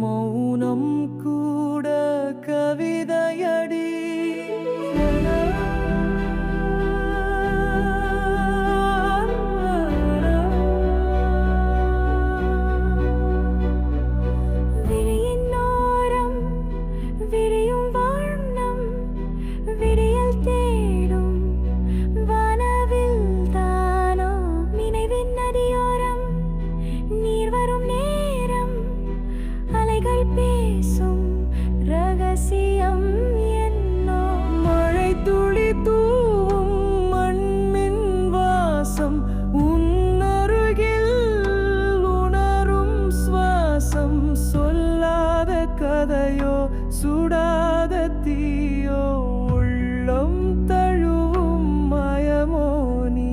மௌனம் கூட கவிதையடி. பேசும் ரகசியம் என்னோ மழை துளி தூவும் மண்ணின் வாசம் உன்னருகில் உணரும் சுவாசம் சொல்லாத கதையோ சுடாத தீயோ உள்ளம் தழுவும் மயமோ நீ.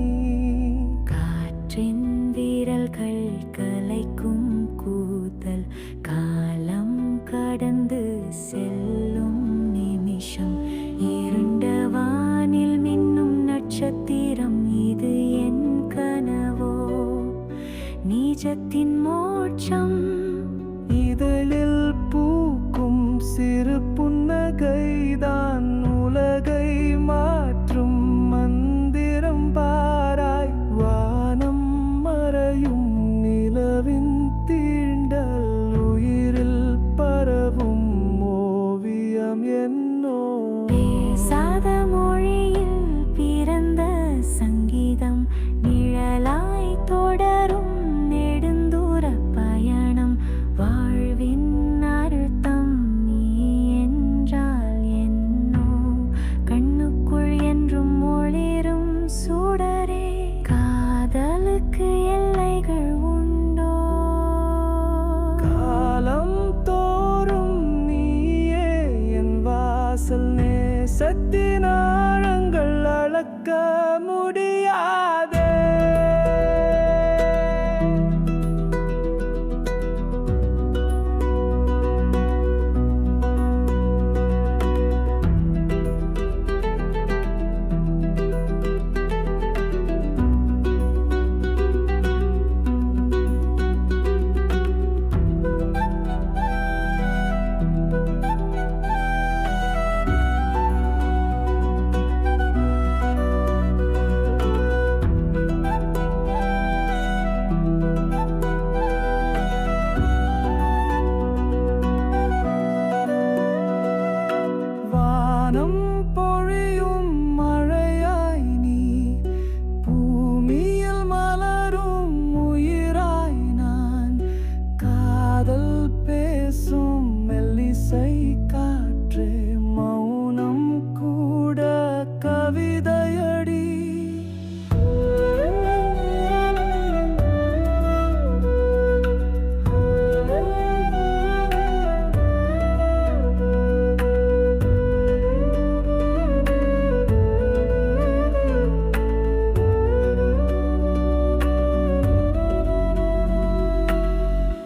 காற்றின் வீரல்கள் கலைக்கும் கூதல் காலம் கடந்து செல்லும் நிமிஷம் இருண்ட வானில் மின்னும் நட்சத்திரம் இது என் கனவோ நீஜத்தின் மோட்சம். இதழில் பூக்கும் சிறு புன்னகைதான் உலகை மாற்றும் மந்திரம் பாராய். வானம் மறையும் நிலவின் தீண்டல் உயிரில் பரவும் ஓவியம் என்னோ. பேசாத மொழியில் பிறந்த சங்கீதம் நிழலாய் தொடரும் நெடுந்தூர பயணம். வாழ்வின் அர்த்தம் நீ என்றால் என்னோ கண்ணுக்குள் என்றும் ஒளிரும் சுடரே. காதலுக்கு எல்லைகள் உண்டோ? காலம் தோறும் நீயே என் வாசல் நேசத்தின் ஆழங்கள் அளக்க முடியாதே. வானம் பொழியும் மழையாய் நீ பூமியில் மலரும் உயிராய் நான். காதல் பேசும் மெல்லிசை காற்றே மௌனம் கூட கவிதைய